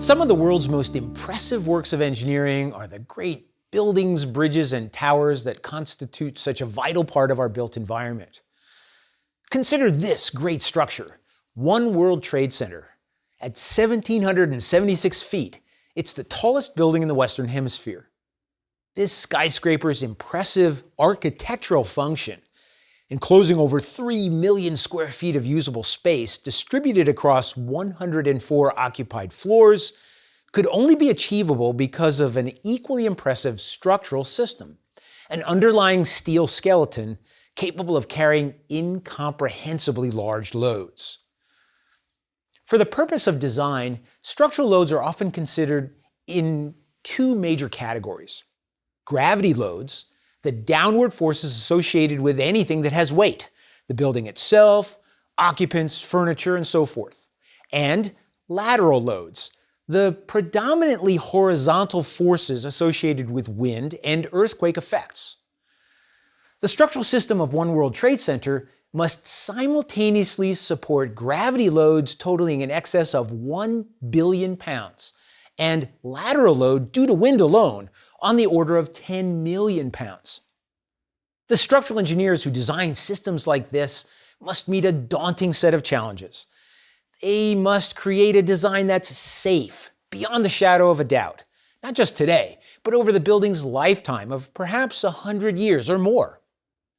Some of the world's most impressive works of engineering are the great buildings, bridges, and towers that constitute such a vital part of our built environment. Consider this great structure, One World Trade Center. At 1,776 feet, it's the tallest building in the Western Hemisphere. This skyscraper's impressive architectural function, enclosing over 3 million square feet of usable space distributed across 104 occupied floors, could only be achievable because of an equally impressive structural system, an underlying steel skeleton capable of carrying incomprehensibly large loads. For the purpose of design, structural loads are often considered in two major categories. Gravity loads, the downward forces associated with anything that has weight, the building itself, occupants, furniture, and so forth. And lateral loads, the predominantly horizontal forces associated with wind and earthquake effects. The structural system of One World Trade Center must simultaneously support gravity loads totaling in excess of 1 billion pounds and lateral load due to wind alone on the order of 10 million pounds. The structural engineers who design systems like this must meet a daunting set of challenges. They must create a design that's safe, beyond the shadow of a doubt, not just today, but over the building's lifetime of perhaps 100 years or more.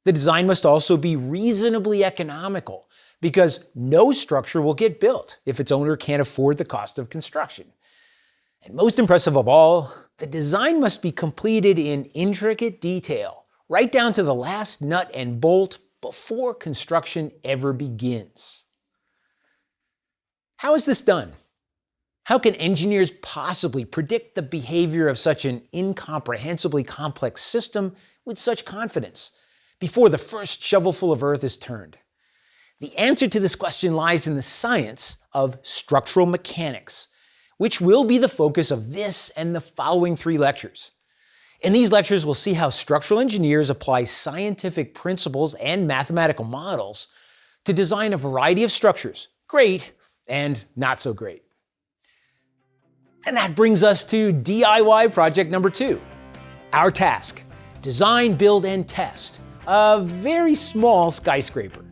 The design must also be reasonably economical, because no structure will get built if its owner can't afford the cost of construction. And most impressive of all, the design must be completed in intricate detail, right down to the last nut and bolt before construction ever begins. How is this done? How can engineers possibly predict the behavior of such an incomprehensibly complex system with such confidence before the first shovelful of earth is turned? The answer to this question lies in the science of structural mechanics, which will be the focus of this and the following 3 lectures. In these lectures, we'll see how structural engineers apply scientific principles and mathematical models to design a variety of structures, great and not so great. And that brings us to DIY project number 2. Our task: design, build, and test a very small skyscraper,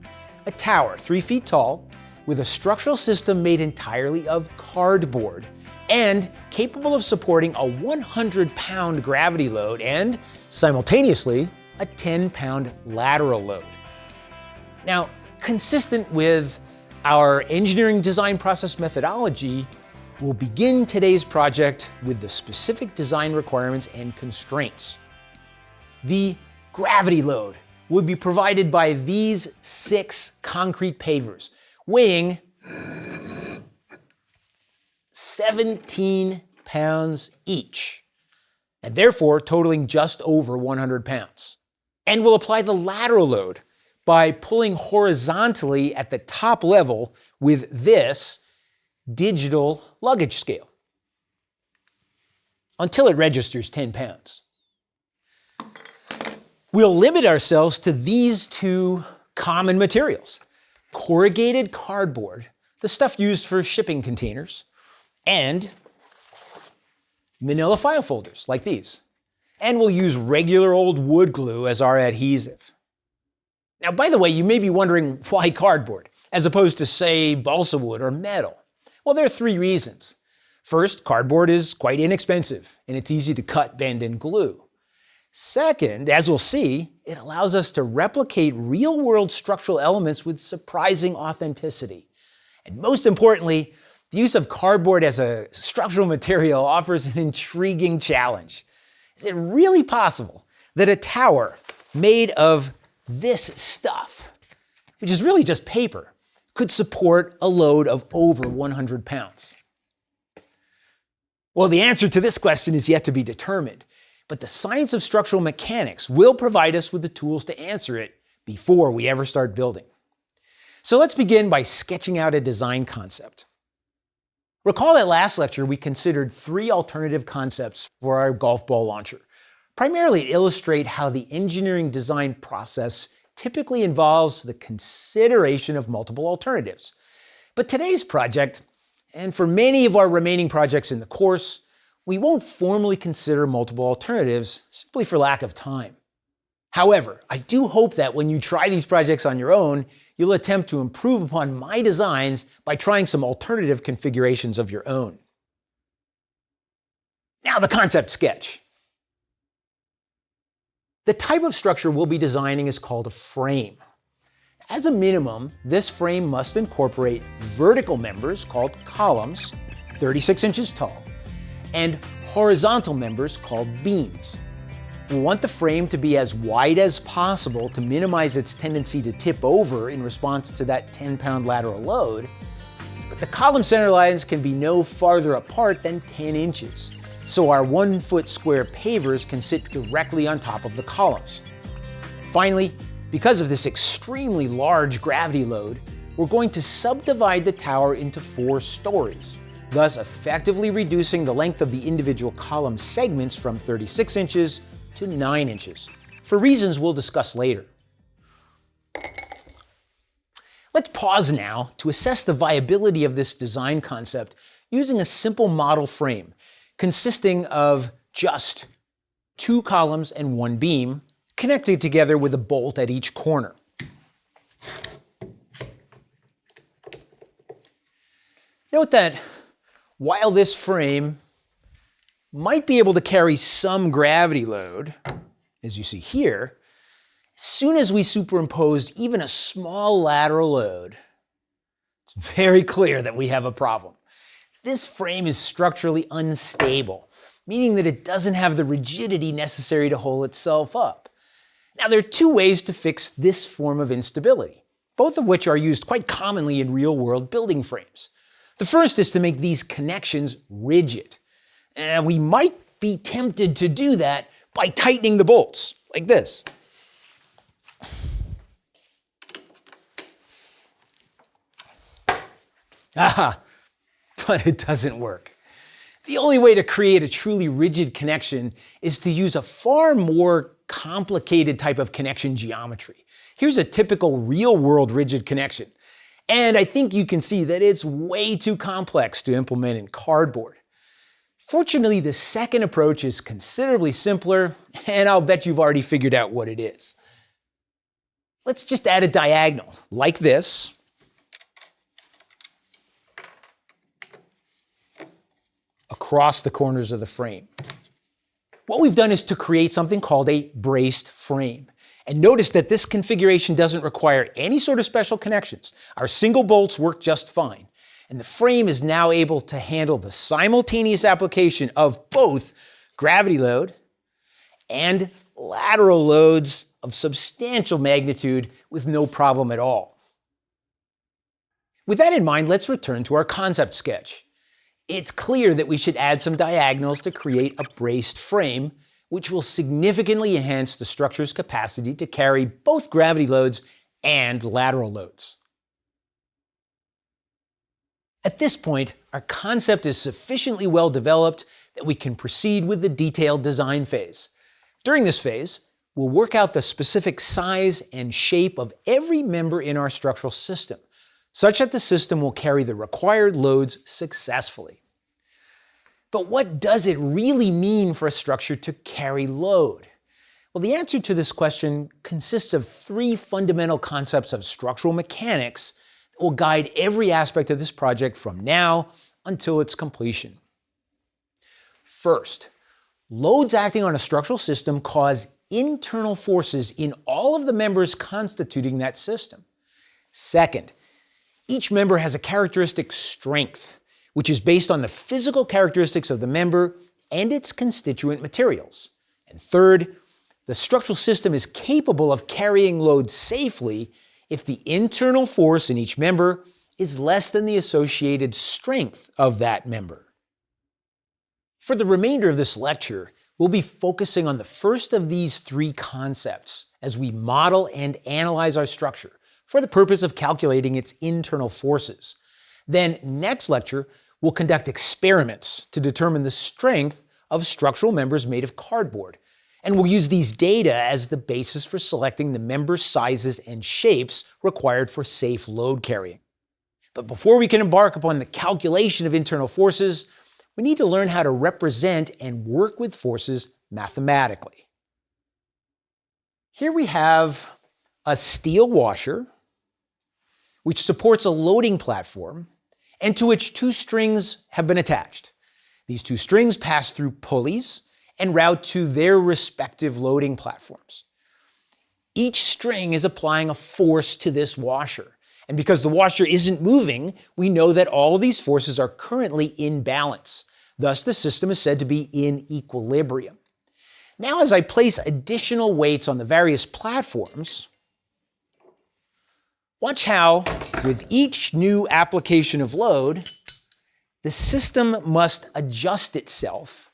a tower 3 feet tall with a structural system made entirely of cardboard and capable of supporting a 100-pound gravity load and, simultaneously, a 10-pound lateral load. Now, consistent with our engineering design process methodology, we'll begin today's project with the specific design requirements and constraints. The gravity load would be provided by these 6 concrete pavers, weighing 17 pounds each, and therefore totaling just over 100 pounds. And we'll apply the lateral load by pulling horizontally at the top level with this digital luggage scale until it registers 10 pounds. We'll limit ourselves to these 2 common materials: corrugated cardboard, the stuff used for shipping containers, and manila file folders like these. And we'll use regular old wood glue as our adhesive. Now, by the way, you may be wondering why cardboard, as opposed to, say, balsa wood or metal. Well, there are 3 reasons. First, cardboard is quite inexpensive, and it's easy to cut, bend, and glue. Second, as we'll see, it allows us to replicate real-world structural elements with surprising authenticity. And most importantly, the use of cardboard as a structural material offers an intriguing challenge. Is it really possible that a tower made of this stuff, which is really just paper, could support a load of over 100 pounds? Well, the answer to this question is yet to be determined, but the science of structural mechanics will provide us with the tools to answer it before we ever start building. So let's begin by sketching out a design concept. Recall that last lecture we considered 3 alternative concepts for our golf ball launcher, primarily to illustrate how the engineering design process typically involves the consideration of multiple alternatives. But today's project And for many of our remaining projects in the course, we won't formally consider multiple alternatives simply for lack of time. However, I do hope that when you try these projects on your own, you'll attempt to improve upon my designs by trying some alternative configurations of your own. Now the concept sketch. The type of structure we'll be designing is called a frame. As a minimum, this frame must incorporate vertical members called columns, 36 inches tall, and horizontal members called beams. We want the frame to be as wide as possible to minimize its tendency to tip over in response to that 10-pound lateral load, but the column center lines can be no farther apart than 10 inches, so our 1-foot square pavers can sit directly on top of the columns. Finally, because of this extremely large gravity load, we're going to subdivide the tower into 4 stories, thus effectively reducing the length of the individual column segments from 36 inches to 9 inches, for reasons we'll discuss later. Let's pause now to assess the viability of this design concept using a simple model frame consisting of just 2 columns and 1 beam, connected together with a bolt at each corner. Note that while this frame might be able to carry some gravity load, as you see here, as soon as we superimpose even a small lateral load, it's very clear that we have a problem. This frame is structurally unstable, meaning that it doesn't have the rigidity necessary to hold itself up. Now, there are 2 ways to fix this form of instability, both of which are used quite commonly in real-world building frames. The first is to make these connections rigid. And we might be tempted to do that by tightening the bolts, like this. But it doesn't work. The only way to create a truly rigid connection is to use a far more complicated type of connection geometry. Here's a typical real-world rigid connection. And I think you can see that it's way too complex to implement in cardboard. Fortunately, the second approach is considerably simpler, and I'll bet you've already figured out what it is. Let's just add a diagonal, like this, across the corners of the frame. What we've done is to create something called a braced frame. And notice that this configuration doesn't require any sort of special connections. Our single bolts work just fine. And the frame is now able to handle the simultaneous application of both gravity load and lateral loads of substantial magnitude with no problem at all. With that in mind, let's return to our concept sketch. It's clear that we should add some diagonals to create a braced frame, which will significantly enhance the structure's capacity to carry both gravity loads and lateral loads. At this point, our concept is sufficiently well developed that we can proceed with the detailed design phase. During this phase, we'll work out the specific size and shape of every member in our structural system, such that the system will carry the required loads successfully. But what does it really mean for a structure to carry load? Well, the answer to this question consists of 3 fundamental concepts of structural mechanics that will guide every aspect of this project from now until its completion. First, loads acting on a structural system cause internal forces in all of the members constituting that system. Second, each member has a characteristic strength, which is based on the physical characteristics of the member and its constituent materials. And third, the structural system is capable of carrying load safely if the internal force in each member is less than the associated strength of that member. For the remainder of this lecture, we'll be focusing on the first of these 3 concepts as we model and analyze our structure for the purpose of calculating its internal forces. Then next lecture, we'll conduct experiments to determine the strength of structural members made of cardboard. And we'll use these data as the basis for selecting the member sizes and shapes required for safe load carrying. But before we can embark upon the calculation of internal forces, we need to learn how to represent and work with forces mathematically. Here we have a steel washer, which supports a loading platform, and to which two strings have been attached. These two strings pass through pulleys and route to their respective loading platforms. Each string is applying a force to this washer. And because the washer isn't moving, we know that all of these forces are currently in balance. Thus, the system is said to be in equilibrium. Now, as I place additional weights on the various platforms, watch how, with each new application of load, the system must adjust itself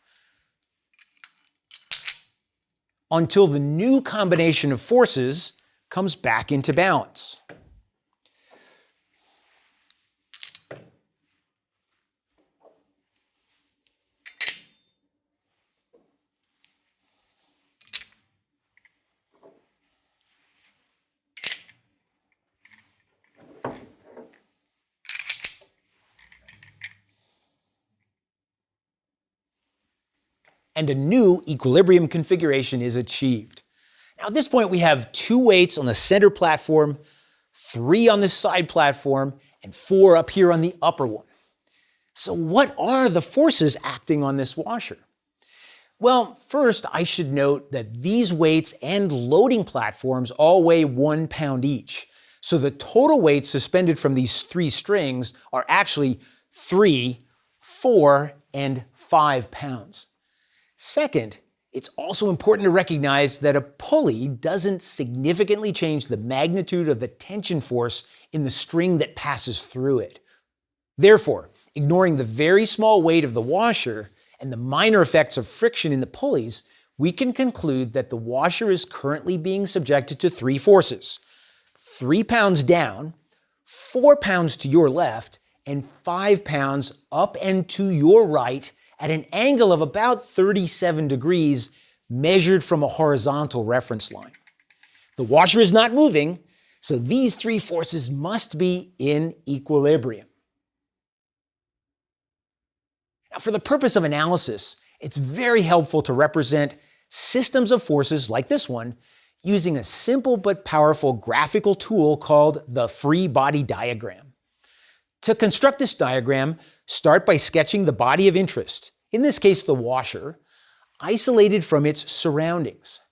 until the new combination of forces comes back into balance. And a new equilibrium configuration is achieved. Now at this point we have 2 weights on the center platform, 3 on this side platform, and 4 up here on the upper one. So what are the forces acting on this washer? Well, first I should note that these weights and loading platforms all weigh 1 pound each. So the total weight suspended from these 3 strings are actually 3, 4, and 5 pounds. Second, it's also important to recognize that a pulley doesn't significantly change the magnitude of the tension force in the string that passes through it. Therefore, ignoring the very small weight of the washer and the minor effects of friction in the pulleys, we can conclude that the washer is currently being subjected to 3 forces: 3 pounds down, 4 pounds to your left, and 5 pounds up and to your right at an angle of about 37 degrees measured from a horizontal reference line. The washer is not moving, so these 3 forces must be in equilibrium. Now, for the purpose of analysis, it's very helpful to represent systems of forces like this one using a simple but powerful graphical tool called the free body diagram. To construct this diagram, start by sketching the body of interest, in this case the washer, isolated from its surroundings.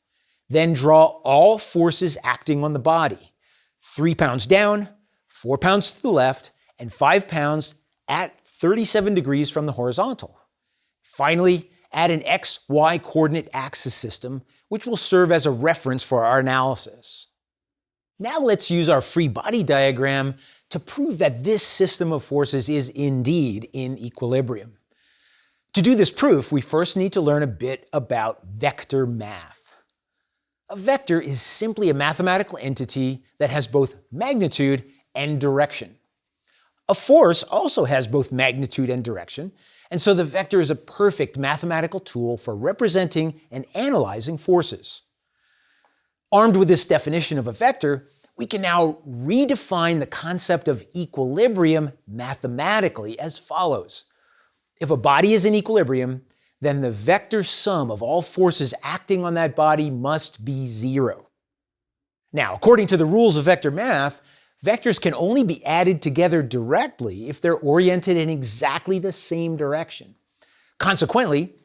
Then draw all forces acting on the body: 3 pounds down, 4 pounds to the left, and 5 pounds at 37 degrees from the horizontal. Finally, add an x-y coordinate axis system, which will serve as a reference for our analysis. Now let's use our free body diagram to prove that this system of forces is indeed in equilibrium. To do this proof, we first need to learn a bit about vector math. A vector is simply a mathematical entity that has both magnitude and direction. A force also has both magnitude and direction, and so the vector is a perfect mathematical tool for representing and analyzing forces. Armed with this definition of a vector, we can now redefine the concept of equilibrium mathematically as follows. If a body is in equilibrium, then the vector sum of all forces acting on that body must be 0. Now, according to the rules of vector math, vectors can only be added together directly if they're oriented in exactly the same direction. Consequently,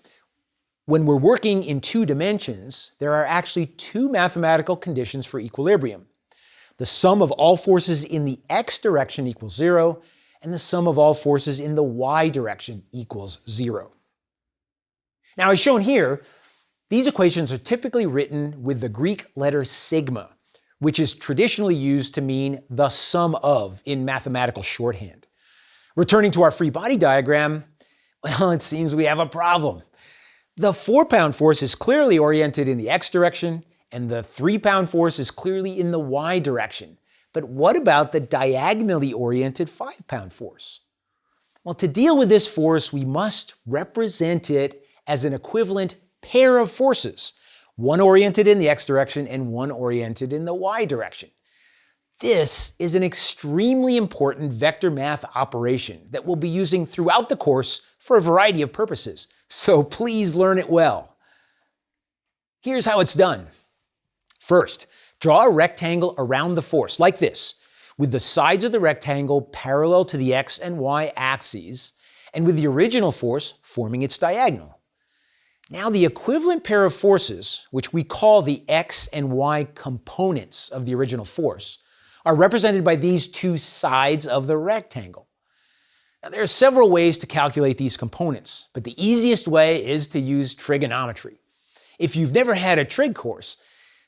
when we're working in 2 dimensions, there are actually 2 mathematical conditions for equilibrium. The sum of all forces in the x direction equals 0, and the sum of all forces in the y direction equals 0. Now, as shown here, these equations are typically written with the Greek letter sigma, which is traditionally used to mean the sum of in mathematical shorthand. Returning to our free body diagram, well, it seems we have a problem. The 4-pound force is clearly oriented in the x direction, and the 3-pound force is clearly in the y direction. But what about the diagonally oriented 5-pound force? Well, to deal with this force, we must represent it as an equivalent pair of forces, one oriented in the x direction and one oriented in the y direction. This is an extremely important vector math operation that we'll be using throughout the course for a variety of purposes, so please learn it well. Here's how it's done. First, draw a rectangle around the force, like this, with the sides of the rectangle parallel to the x and y axes, and with the original force forming its diagonal. Now the equivalent pair of forces, which we call the x and y components of the original force, are represented by these two sides of the rectangle. Now there are several ways to calculate these components, but the easiest way is to use trigonometry. If you've never had a trig course,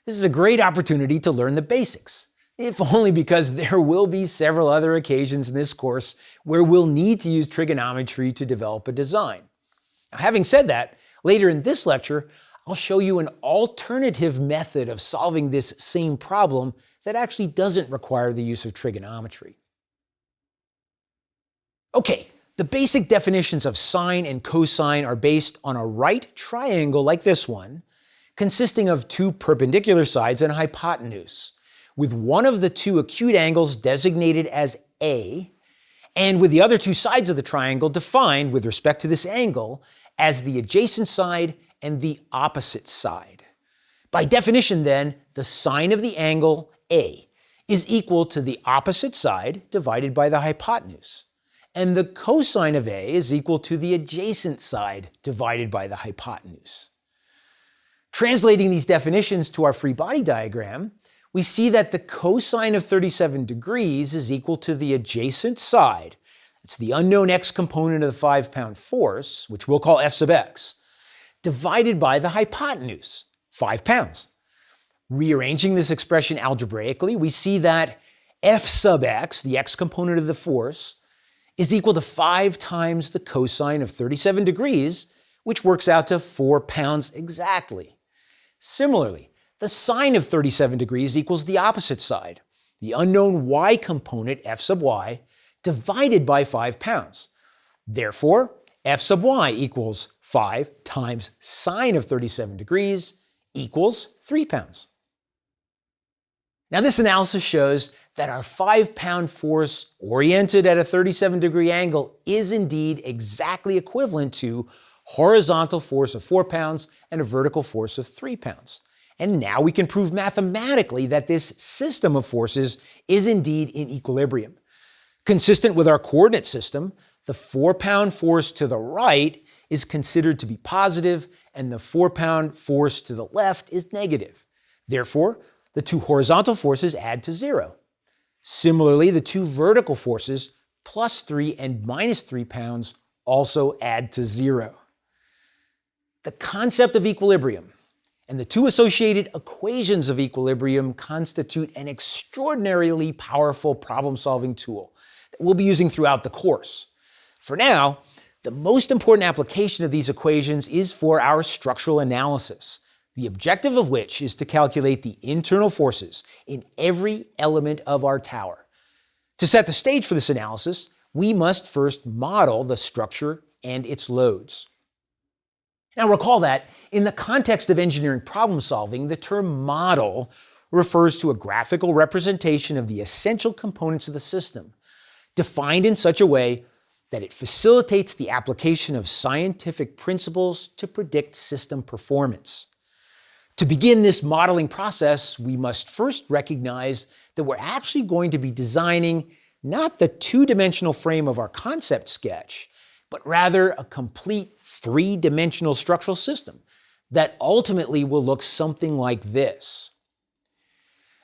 this is a great opportunity to learn the basics, if only because there will be several other occasions in this course where we'll need to use trigonometry to develop a design. Now, having said that, later in this lecture, I'll show you an alternative method of solving this same problem that actually doesn't require the use of trigonometry. Okay, the basic definitions of sine and cosine are based on a right triangle like this one, consisting of two perpendicular sides and a hypotenuse, with one of the two acute angles designated as A, and with the other two sides of the triangle defined with respect to this angle as the adjacent side and the opposite side. By definition then, the sine of the angle A is equal to the opposite side divided by the hypotenuse, and the cosine of A is equal to the adjacent side divided by the hypotenuse. Translating these definitions to our free body diagram, we see that the cosine of 37 degrees is equal to the adjacent side, it's the unknown x component of the 5-pound force, which we'll call f sub x, divided by the hypotenuse, 5 pounds. Rearranging this expression algebraically, we see that f sub x, the x component of the force, is equal to 5 times the cosine of 37 degrees, which works out to 4 pounds exactly. Similarly, the sine of 37 degrees equals the opposite side, the unknown y component f sub y, divided by 5 pounds. Therefore, f sub y equals 5 times sine of 37 degrees equals 3 pounds. Now this analysis shows that our 5-pound force oriented at a 37-degree angle is indeed exactly equivalent to horizontal force of 4 pounds and a vertical force of 3 pounds. And now we can prove mathematically that this system of forces is indeed in equilibrium. Consistent with our coordinate system, the 4-pound force to the right is considered to be positive and the 4-pound force to the left is negative. Therefore, the two horizontal forces add to 0. Similarly, the two vertical forces, plus 3 and minus 3 pounds, also add to 0. The concept of equilibrium and the two associated equations of equilibrium constitute an extraordinarily powerful problem-solving tool that we'll be using throughout the course. For now, the most important application of these equations is for our structural analysis, the objective of which is to calculate the internal forces in every element of our tower. To set the stage for this analysis, we must first model the structure and its loads. Now recall that in the context of engineering problem solving, the term model refers to a graphical representation of the essential components of the system, defined in such a way that it facilitates the application of scientific principles to predict system performance. To begin this modeling process, we must first recognize that we're actually going to be designing not the two-dimensional frame of our concept sketch, but rather a complete three-dimensional structural system that ultimately will look something like this.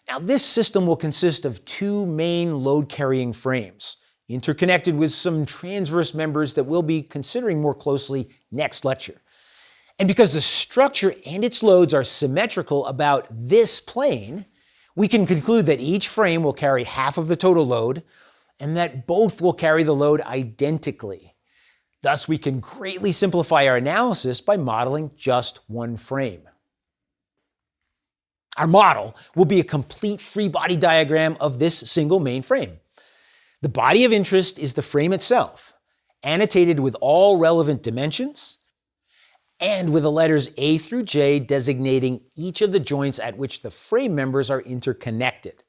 Now, this system will consist of two main load-carrying frames, interconnected with some transverse members that we'll be considering more closely next lecture. And because the structure and its loads are symmetrical about this plane, we can conclude that each frame will carry half of the total load and that both will carry the load identically. Thus, we can greatly simplify our analysis by modeling just one frame. Our model will be a complete free body diagram of this single main frame. The body of interest is the frame itself, annotated with all relevant dimensions, and with the letters A through J designating each of the joints at which the frame members are interconnected.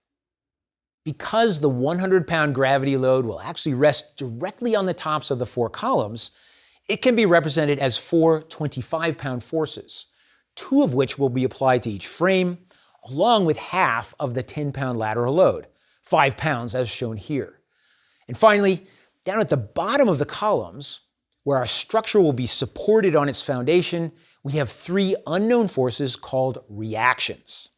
Because the 100-pound gravity load will actually rest directly on the tops of the 4 columns, it can be represented as 4 25-pound forces, 2 of which will be applied to each frame, along with half of the 10-pound lateral load, 5 pounds as shown here. And finally, down at the bottom of the columns, where our structure will be supported on its foundation, we have 3 unknown forces called reactions.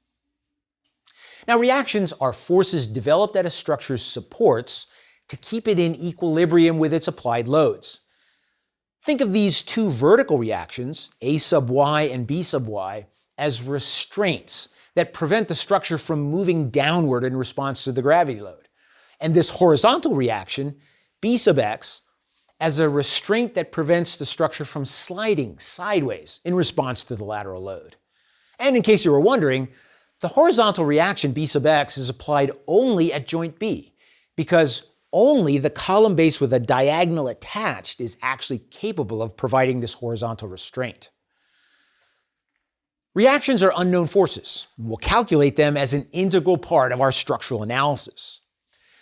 Now, reactions are forces developed at a structure's supports to keep it in equilibrium with its applied loads. Think of these 2 vertical reactions, A sub y and B sub y, as restraints that prevent the structure from moving downward in response to the gravity load. And this horizontal reaction, B sub x, as a restraint that prevents the structure from sliding sideways in response to the lateral load. And in case you were wondering, the horizontal reaction B sub x is applied only at joint B, because only the column base with a diagonal attached is actually capable of providing this horizontal restraint. Reactions are unknown forces. We'll calculate them as an integral part of our structural analysis.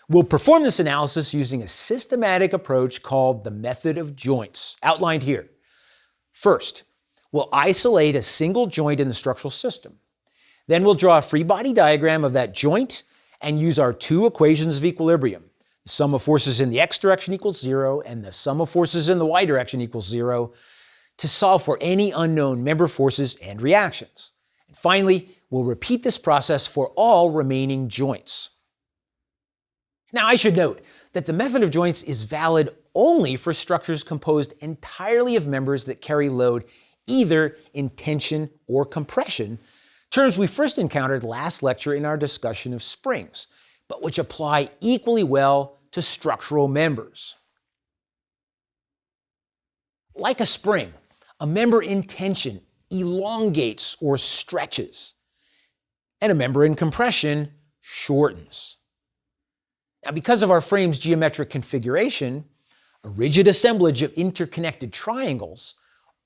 We'll perform this analysis using a systematic approach called the method of joints, outlined here. First, we'll isolate a single joint in the structural system. Then we'll draw a free body diagram of that joint and use our 2 equations of equilibrium. The sum of forces in the x direction equals 0 and the sum of forces in the y direction equals 0 to solve for any unknown member forces and reactions. And finally, we'll repeat this process for all remaining joints. Now, I should note that the method of joints is valid only for structures composed entirely of members that carry load either in tension or compression, terms we first encountered last lecture in our discussion of springs, but which apply equally well to structural members. Like a spring, a member in tension elongates or stretches, and a member in compression shortens. Now, because of our frame's geometric configuration, a rigid assemblage of interconnected triangles,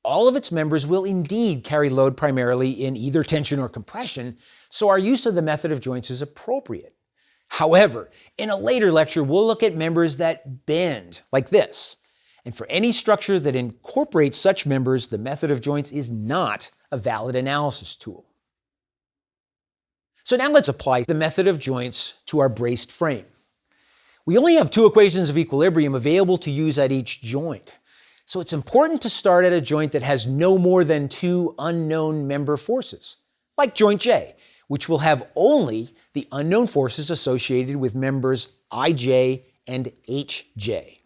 all of its members will indeed carry load primarily in either tension or compression, so our use of the method of joints is appropriate. However, in a later lecture, we'll look at members that bend, like this. And for any structure that incorporates such members, the method of joints is not a valid analysis tool. So now let's apply the method of joints to our braced frame. We only have 2 equations of equilibrium available to use at each joint. So it's important to start at a joint that has no more than 2 unknown member forces, like joint J, which will have only the unknown forces associated with members IJ and HJ.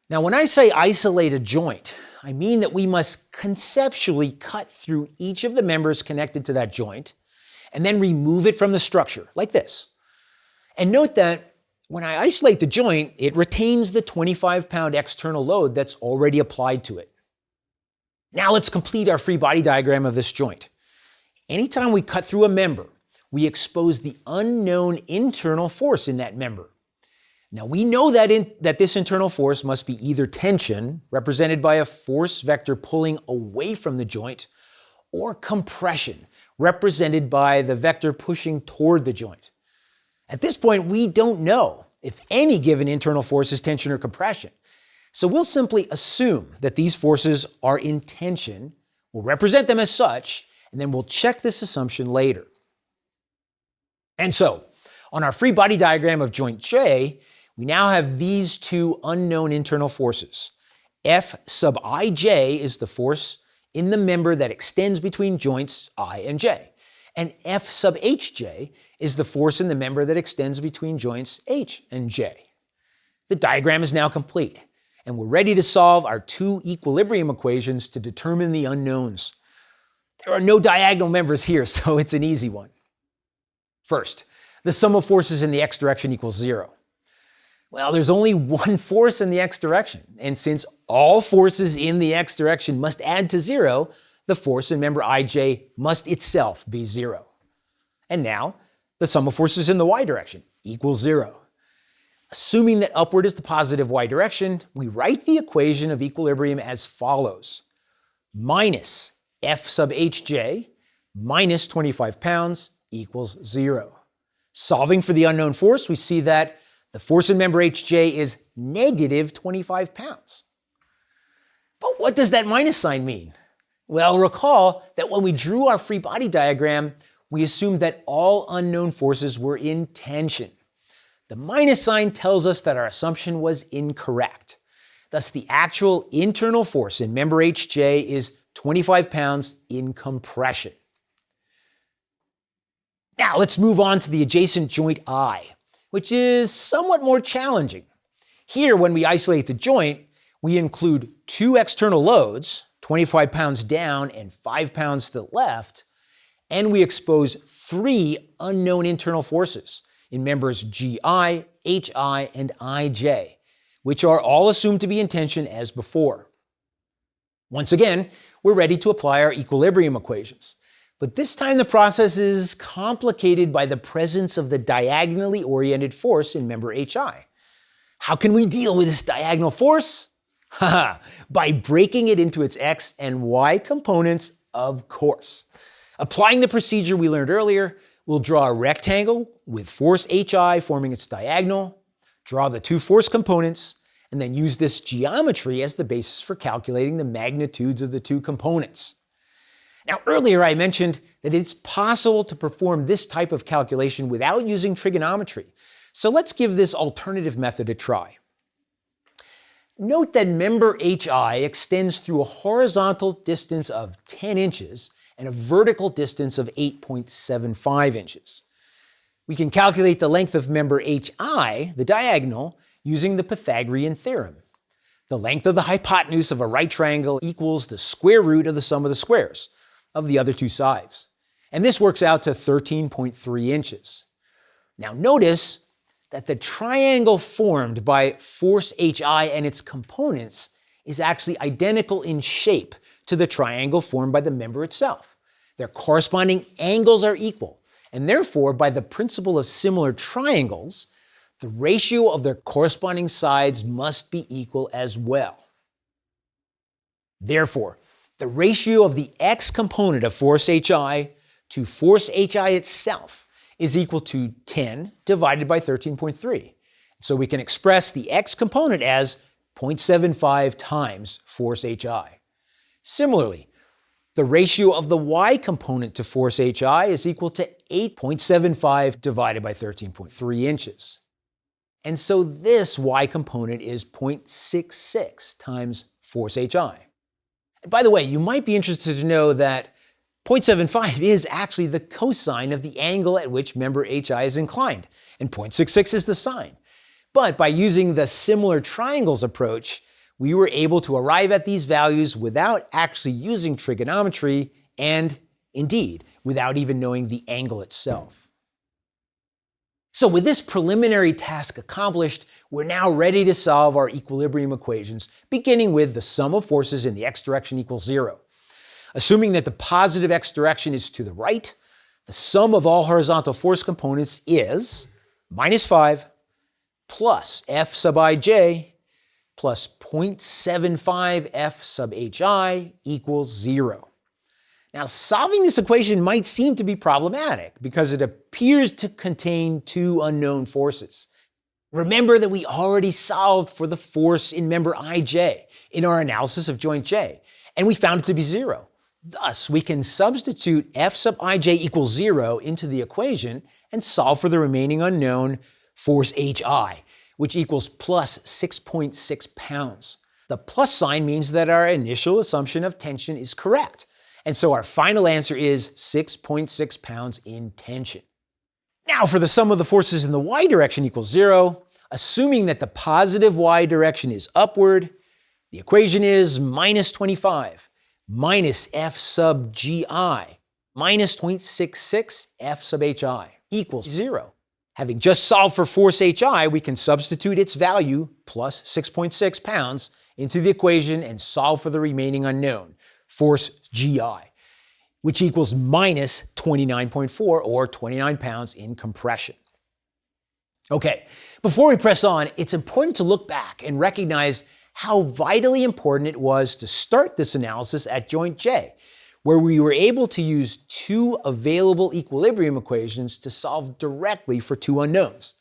Now, when I say isolate a joint, I mean that we must conceptually cut through each of the members connected to that joint and then remove it from the structure, like this. And note that when I isolate the joint, it retains the 25-pound external load that's already applied to it. Now let's complete our free body diagram of this joint. Anytime we cut through a member, we expose the unknown internal force in that member. Now we know that this internal force must be either tension, represented by a force vector pulling away from the joint, or compression, represented by the vector pushing toward the joint. At this point, we don't know if any given internal force is tension or compression. So we'll simply assume that these forces are in tension, we'll represent them as such, and then we'll check this assumption later. And so, on our free body diagram of joint J, we now have these 2 unknown internal forces. F sub ij is the force in the member that extends between joints I and J. And F sub hj is the force in the member that extends between joints H and J. The diagram is now complete, and we're ready to solve our 2 equilibrium equations to determine the unknowns. There are no diagonal members here, so it's an easy one. First, the sum of forces in the x direction equals 0. Well, there's only one force in the x direction, and since all forces in the x direction must add to 0, the force in member ij must itself be 0. And now, the sum of forces in the y direction equals 0. Assuming that upward is the positive y direction, we write the equation of equilibrium as follows. Minus F sub hj minus 25 pounds equals 0. Solving for the unknown force, we see that the force in member HJ is negative 25 pounds. But what does that minus sign mean? Well, recall that when we drew our free body diagram, we assumed that all unknown forces were in tension. The minus sign tells us that our assumption was incorrect. Thus, the actual internal force in member HJ is 25 pounds in compression. Now, let's move on to the adjacent joint I, which is somewhat more challenging. Here, when we isolate the joint, we include two external loads, 25 pounds down and 5 pounds to the left, and we expose three unknown internal forces in members GI, HI, and IJ, which are all assumed to be in tension as before. Once again, we're ready to apply our equilibrium equations. But this time the process is complicated by the presence of the diagonally oriented force in member HI. How can we deal with this diagonal force? By breaking it into its x and y components, of course. Applying the procedure we learned earlier, we'll draw a rectangle with force HI forming its diagonal, draw the two force components, and then use this geometry as the basis for calculating the magnitudes of the two components. Now, earlier I mentioned that it's possible to perform this type of calculation without using trigonometry. So let's give this alternative method a try. Note that member HI extends through a horizontal distance of 10 inches and a vertical distance of 8.75 inches. We can calculate the length of member HI, the diagonal, using the Pythagorean theorem. The length of the hypotenuse of a right triangle equals the square root of the sum of the squares of the other two sides. And this works out to 13.3 inches. Now notice that the triangle formed by force HI and its components is actually identical in shape to the triangle formed by the member itself. Their corresponding angles are equal, and therefore, by the principle of similar triangles, the ratio of their corresponding sides must be equal as well. Therefore, the ratio of the x component of force HI to force HI itself is equal to 10 divided by 13.3. So we can express the x component as 0.75 times force HI. Similarly, the ratio of the y component to force HI is equal to 8.75 divided by 13.3 inches. And so this y component is 0.66 times force HI. And by the way, you might be interested to know that 0.75 is actually the cosine of the angle at which member HI is inclined, and 0.66 is the sine. But by using the similar triangles approach, we were able to arrive at these values without actually using trigonometry and, indeed, without even knowing the angle itself. So with this preliminary task accomplished, we're now ready to solve our equilibrium equations, beginning with the sum of forces in the x direction equals 0. Assuming that the positive x direction is to the right, the sum of all horizontal force components is minus 5 plus F sub ij plus 0.75 F sub hi equals 0. Now, solving this equation might seem to be problematic because it appears to contain two unknown forces. Remember that we already solved for the force in member ij in our analysis of joint J, and we found it to be 0. Thus, we can substitute F sub ij equals 0 into the equation and solve for the remaining unknown force hi, which equals plus 6.6 pounds. The plus sign means that our initial assumption of tension is correct. And so our final answer is 6.6 pounds in tension. Now for the sum of the forces in the y direction equals 0, assuming that the positive y direction is upward, the equation is minus 25 minus F sub gi minus 0.66 F sub hi equals 0. Having just solved for force hi, we can substitute its value, plus 6.6 pounds, into the equation and solve for the remaining unknown, force gi, which equals minus 29.4 or 29 pounds in compression. Okay, before we press on, it's important to look back and recognize how vitally important it was to start this analysis at joint J, where we were able to use two available equilibrium equations to solve directly for two unknowns.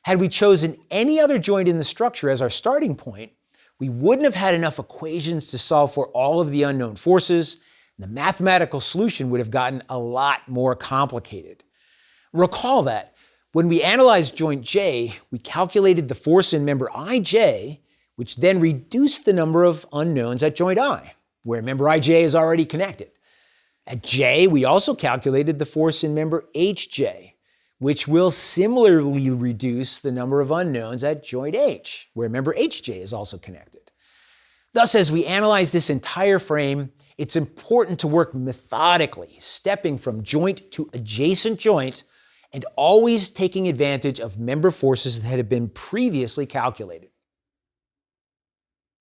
Had we chosen any other joint in the structure as our starting point, we wouldn't have had enough equations to solve for all of the unknown forces. The mathematical solution would have gotten a lot more complicated. Recall that when we analyzed joint J, we calculated the force in member IJ, which then reduced the number of unknowns at joint I, where member IJ is already connected. At J, we also calculated the force in member HJ, which will similarly reduce the number of unknowns at joint H, where member HJ is also connected. Thus, as we analyze this entire frame, it's important to work methodically, stepping from joint to adjacent joint, and always taking advantage of member forces that had been previously calculated.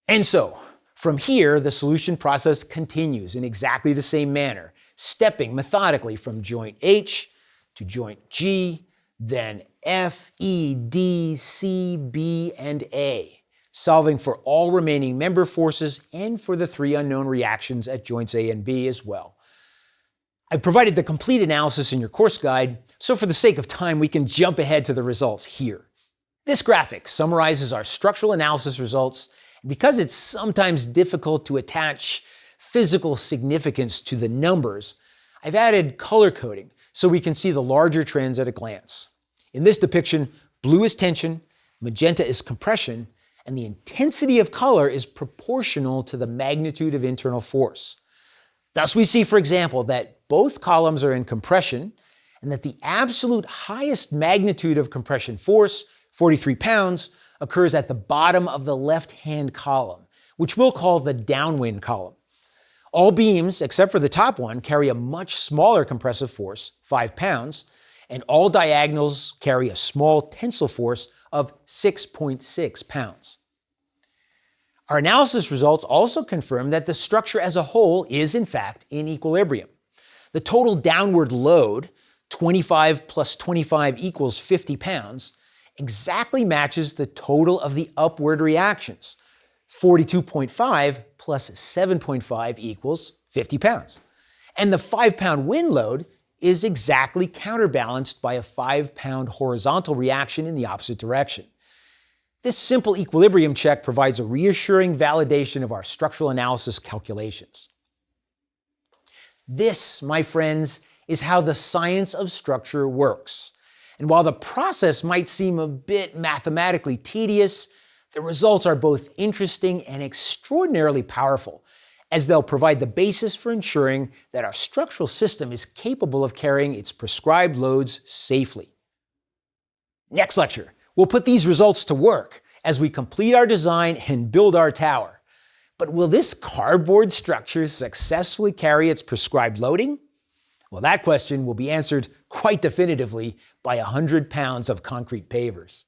And so, from here, the solution process continues in exactly the same manner, stepping methodically from joint H to joint G, then F, E, D, C, B, and A, solving for all remaining member forces and for the three unknown reactions at joints A and B as well. I've provided the complete analysis in your course guide, so for the sake of time, we can jump ahead to the results here. This graphic summarizes our structural analysis results, and because it's sometimes difficult to attach physical significance to the numbers, I've added color coding so we can see the larger trends at a glance. In this depiction, blue is tension, magenta is compression, and the intensity of color is proportional to the magnitude of internal force. Thus, we see, for example, that both columns are in compression and that the absolute highest magnitude of compression force, 43 pounds, occurs at the bottom of the left-hand column, which we'll call the downwind column. All beams, except for the top one, carry a much smaller compressive force, 5 pounds, and all diagonals carry a small tensile force of 6.6 pounds. Our analysis results also confirm that the structure as a whole is in fact in equilibrium. The total downward load, 25 plus 25 equals 50 pounds, exactly matches the total of the upward reactions. 42.5 plus 7.5 equals 50 pounds. And the 5-pound wind load is exactly counterbalanced by a 5-pound horizontal reaction in the opposite direction. This simple equilibrium check provides a reassuring validation of our structural analysis calculations. This, my friends, is how the science of structure works. And while the process might seem a bit mathematically tedious, the results are both interesting and extraordinarily powerful, as they'll provide the basis for ensuring that our structural system is capable of carrying its prescribed loads safely. Next lecture, we'll put these results to work as we complete our design and build our tower. But will this cardboard structure successfully carry its prescribed loading? Well, that question will be answered quite definitively by 100 pounds of concrete pavers.